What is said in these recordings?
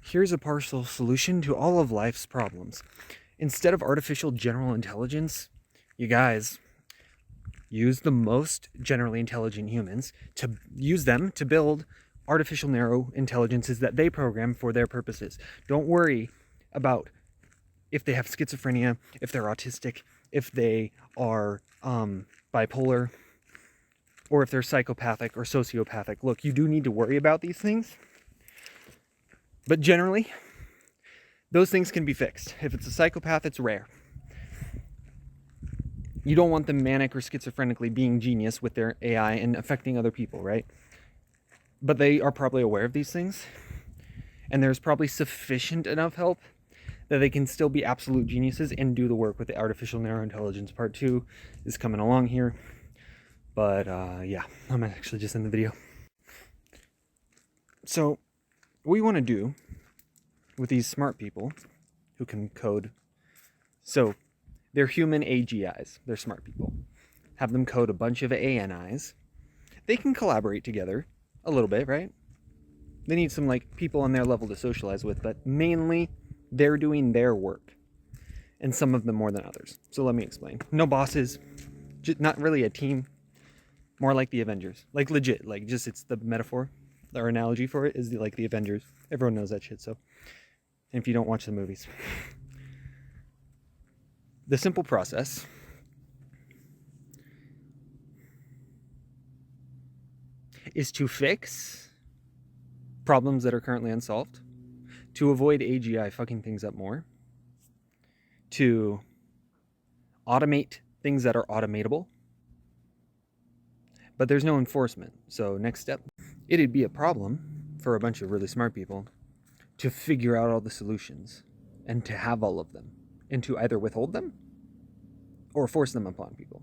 Here's a partial solution to all of life's problems. Instead of artificial general intelligence, you guys use the most generally intelligent humans to use them to build artificial narrow intelligences that they program for their purposes. Don't worry about if they have schizophrenia, if they're autistic, if they are bipolar, or if they're psychopathic or sociopathic. Look, you do need to worry about these things, but generally, those things can be fixed. If it's a psychopath, it's rare. You don't want them manic or schizophrenically being genius with their AI and affecting other people, right? But they are probably aware of these things, and there's probably sufficient enough help that they can still be absolute geniuses and do the work with the artificial narrow intelligence. Part 2 is coming along here. But yeah, I'm actually just in the video. So what we want to do with these smart people who can code, so they're human AGIs, they're smart people. Have them code a bunch of ANIs. They can collaborate together a little bit, right? They need some like people on their level to socialize with, but mainly they're doing their work, and some of them more than others. So let me explain. No bosses, not really a team, more like the Avengers. Like legit, like just it's the metaphor or analogy for it is like the Avengers. Everyone knows that shit, so. And if you don't watch the movies. The simple process is to fix problems that are currently unsolved, to avoid AGI fucking things up more, to automate things that are automatable, but there's no enforcement. So next step, it'd be a problem for a bunch of really smart people to figure out all the solutions and to have all of them and to either withhold them or force them upon people.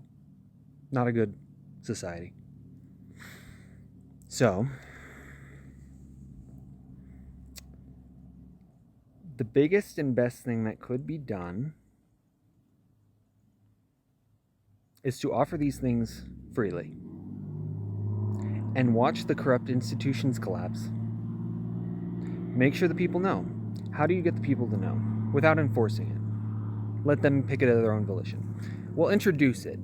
Not a good society. So the biggest and best thing that could be done is to offer these things freely and watch the corrupt institutions collapse. Make sure the people know. How do you get the people to know? Without enforcing it. Let them pick it at their own volition. We'll introduce it.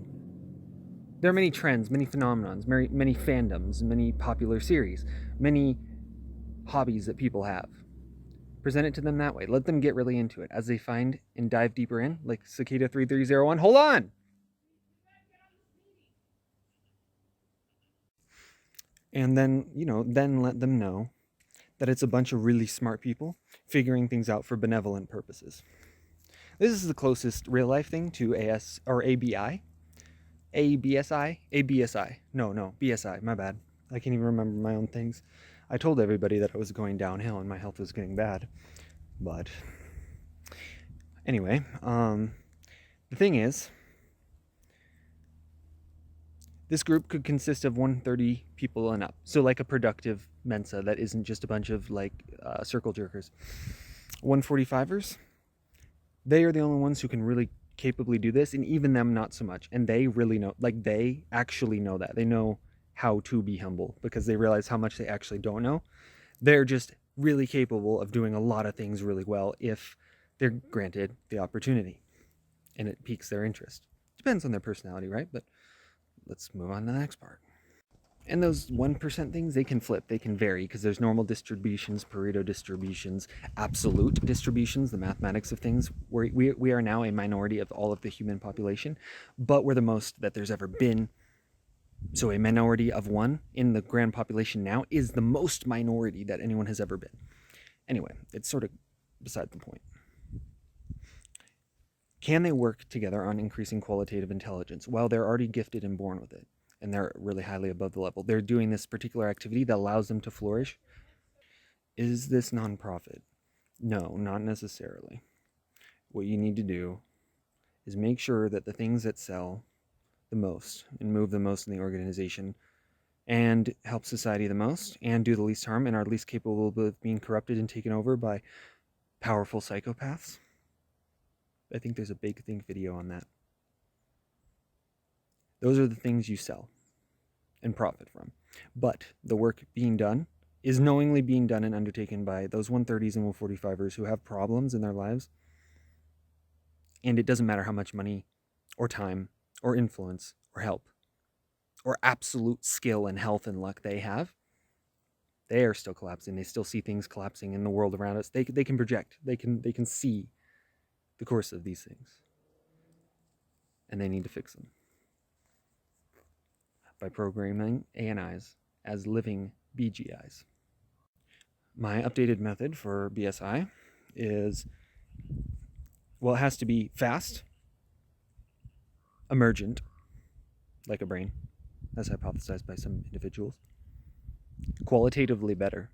There are many trends, many phenomenons, many fandoms, many popular series, many hobbies that people have. Present it to them that way. Let them get really into it as they find and dive deeper in, like Cicada 3301. Hold on! And then, then let them know that it's a bunch of really smart people figuring things out for benevolent purposes. This is the closest real life thing to AS or ABI. ABSI? No, BSI, my bad. I can't even remember my own things. I told everybody that I was going downhill and my health was getting bad. But anyway, the thing is, this group could consist of 130 people and up. So like a productive Mensa that isn't just a bunch of like circle jerkers. 145ers, they are the only ones who can really capably do this, and even them not so much. And they really know, like they actually know that. They know how to be humble because they realize how much they actually don't know. They're just really capable of doing a lot of things really well if they're granted the opportunity and it piques their interest. Depends on their personality, right? But let's move on to the next part. And those 1% things, they can flip, they can vary, because there's normal distributions, Pareto distributions, absolute distributions, the mathematics of things. We are now a minority of all of the human population, but we're the most that there's ever been. So a minority of one in the grand population now is the most minority that anyone has ever been. Anyway, it's sort of beside the point. Can they work together on increasing qualitative intelligence? Well, they're already gifted and born with it, and they're really highly above the level. They're doing this particular activity that allows them to flourish. Is this nonprofit? No, not necessarily. What you need to do is make sure that the things that sell the most and move the most in the organization and help society the most and do the least harm and are least capable of being corrupted and taken over by powerful psychopaths. I think there's a Big Think video on that. Those are the things you sell and profit from. But the work being done is knowingly being done and undertaken by those 130s and 145ers who have problems in their lives. And it doesn't matter how much money or time or influence or help or absolute skill and health and luck they have, they are still collapsing. They still see things collapsing in the world around us. They can project. They can see the course of these things. And they need to fix them by programming ANIs as living BGIs. My updated method for BSI is, well, it has to be fast, emergent, like a brain, as hypothesized by some individuals, qualitatively better,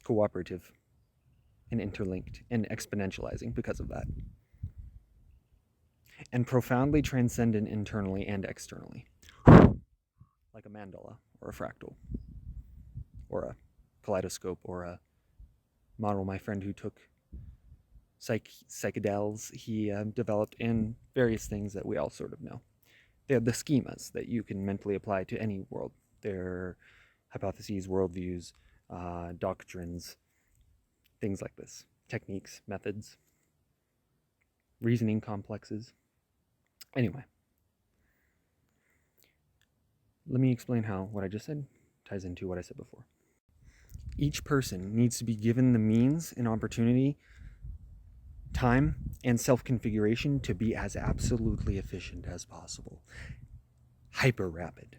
cooperative, and interlinked, and exponentializing because of that, and profoundly transcendent internally and externally, like a mandala or a fractal or a kaleidoscope or a model my friend who took psychedels he developed in various things that we all sort of know. They're the schemas that you can mentally apply to any world. They're hypotheses, worldviews, doctrines, things like this, techniques, methods, reasoning complexes. Anyway, let me explain how what I just said ties into what I said before. Each person needs to be given the means and opportunity, time, and self-configuration to be as absolutely efficient as possible. Hyper rapid.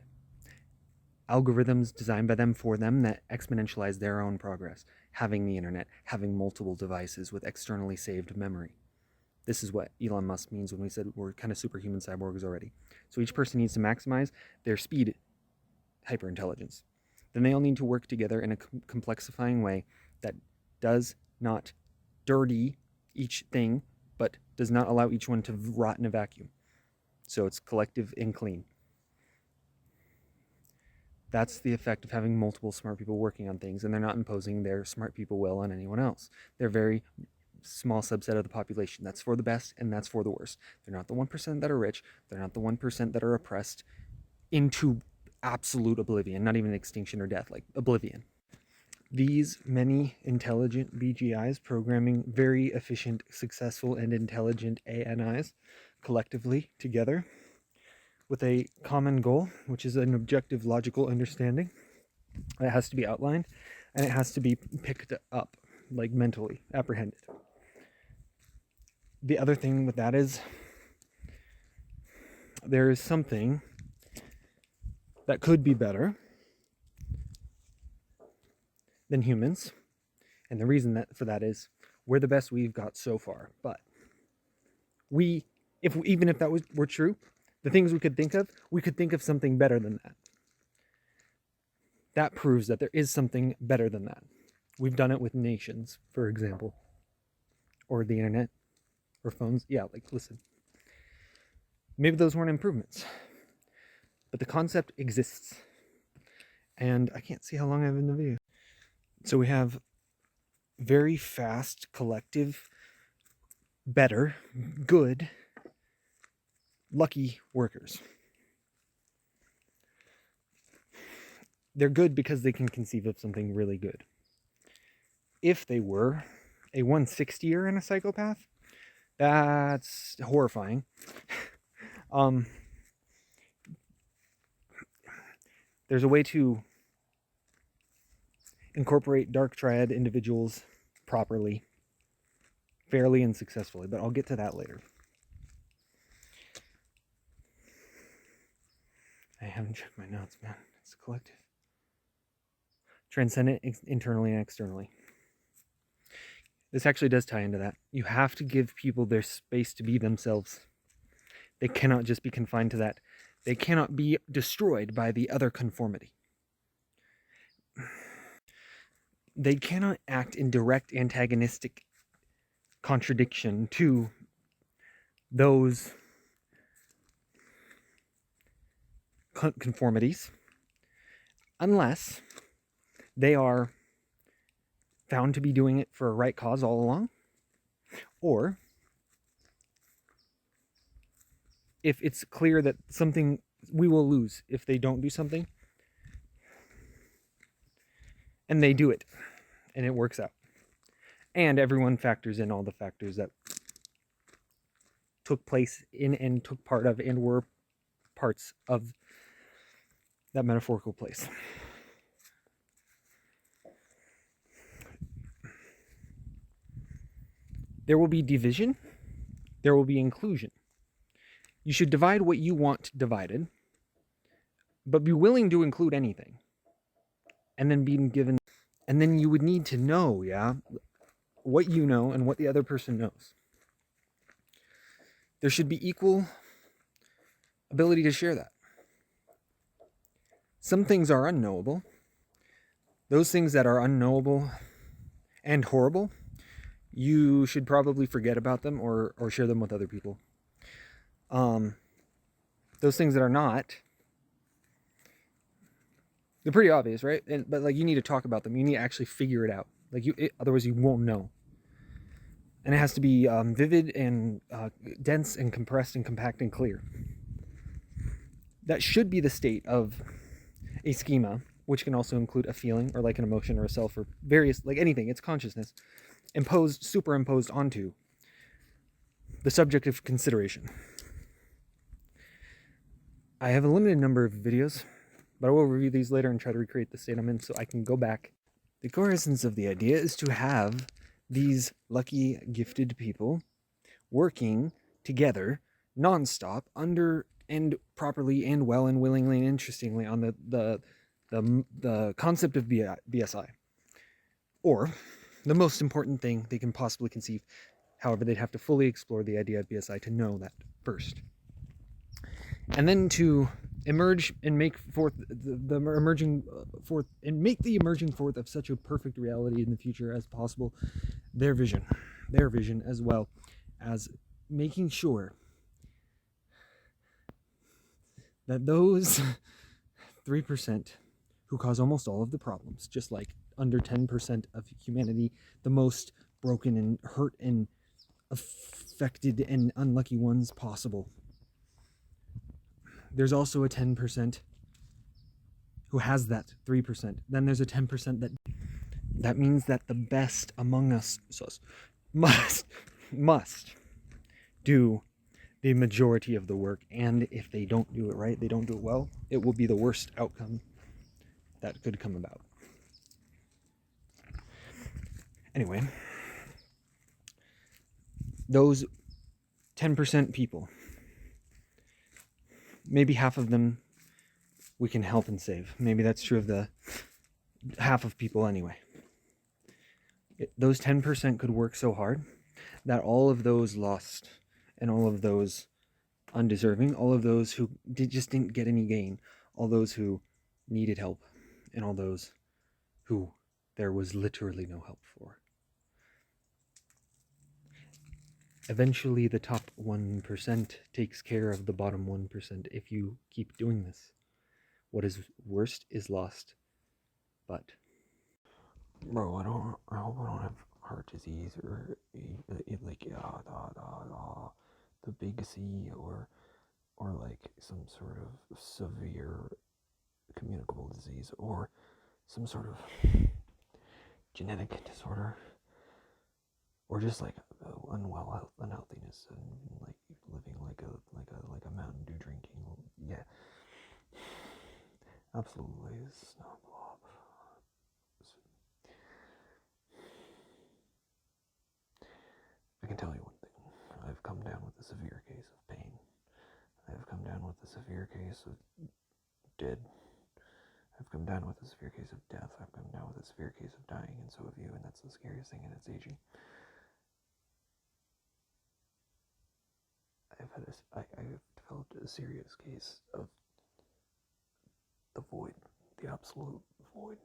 Algorithms designed by them for them that exponentialize their own progress. Having the internet, having multiple devices with externally saved memory. This is what Elon Musk means when we said we're kind of superhuman cyborgs already. So each person needs to maximize their speed, hyperintelligence. Then they all need to work together in a complexifying way that does not dirty each thing, but does not allow each one to rot in a vacuum. So it's collective and clean. That's the effect of having multiple smart people working on things, and they're not imposing their smart people will on anyone else. They're very small subset of the population. That's for the best and that's for the worst. They're not the 1% that are rich. They're not the 1% that are oppressed into absolute oblivion, not even extinction or death, like oblivion. These many intelligent BGIs programming very efficient, successful, and intelligent ANIs collectively together with a common goal, which is an objective logical understanding. It has to be outlined and it has to be picked up, like mentally apprehended. The other thing with that is there is something that could be better than humans. And the reason that for that is we're the best we've got so far. But even if that were true, the things we could think of something better than that. That proves that there is something better than that. We've done it with nations, for example, or the internet, or phones. Yeah, like, listen. Maybe those weren't improvements, but the concept exists. And I can't see how long I have in the video. So we have very fast, collective, better, good, lucky workers. They're good because they can conceive of something really good. If they were a 160er and a psychopath, that's horrifying. There's a way to incorporate dark triad individuals properly, fairly, and successfully, but I'll get to that later. I haven't checked my notes, man. It's collective. Transcendent internally and externally. This actually does tie into that. You have to give people their space to be themselves. They cannot just be confined to that. They cannot be destroyed by the other conformity. They cannot act in direct antagonistic contradiction to those conformities unless they are found to be doing it for a right cause all along, or if it's clear that something we will lose if they don't do something, And they do it, and it works out. And everyone factors in all the factors that took place in and took part of and were parts of that metaphorical place. There will be division, there will be inclusion. You should divide what you want divided, but be willing to include anything. And then being given, and then you would need to know, what you know and what the other person knows. There should be equal ability to share that. Some things are unknowable. Those things that are unknowable and horrible, you should probably forget about them or share them with other people. Those things that are not, they're pretty obvious, right? But like, you need to talk about them. You need to actually figure it out. Like, otherwise you won't know. And it has to be vivid and dense and compressed and compact and clear. That should be the state of a schema, which can also include a feeling or like an emotion or a self or various, like anything. It's consciousness superimposed onto the subject of consideration. I have a limited number of videos, but I will review these later and try to recreate the state I'm in so I can go back. The core essence of the idea is to have these lucky, gifted people working together nonstop under and properly and well and willingly and interestingly on the concept of BSI, or the most important thing they can possibly conceive. However, they'd have to fully explore the idea of BSI to know that first, and then to emerge and make forth the emerging forth and make the emerging forth of such a perfect reality in the future as possible. Their vision as well as making sure that those 3% who cause almost all of the problems, just like under 10% of humanity, the most broken and hurt and affected and unlucky ones possible. There's also a 10% who has that 3%. Then there's a 10% that means that the best among us must do the majority of the work, and if they don't do it right, they don't do it well, it will be the worst outcome that could come about. Anyway, those 10% people, maybe half of them we can help and save. Maybe that's true of the half of people anyway. Those 10% could work so hard that all of those lost and all of those undeserving, all of those who just didn't get any gain, all those who needed help, and all those who there was literally no help for. Eventually, the top 1% takes care of the bottom 1% if you keep doing this. What is worst is lost. But, bro, I hope I don't have heart disease or like the big C or like some sort of severe communicable disease or some sort of genetic disorder, or just like unhealthiness and like living like a Mountain Dew drinking. Yeah, absolutely, it's not blob. I can tell you one thing: I've come down with a severe case of pain. I've come down with a severe case of dead. I've come down with a severe case of death. I've come down with a severe case of dying, and so have you, and that's the scariest thing, and it's aging. I've developed a serious case of the void, the absolute void.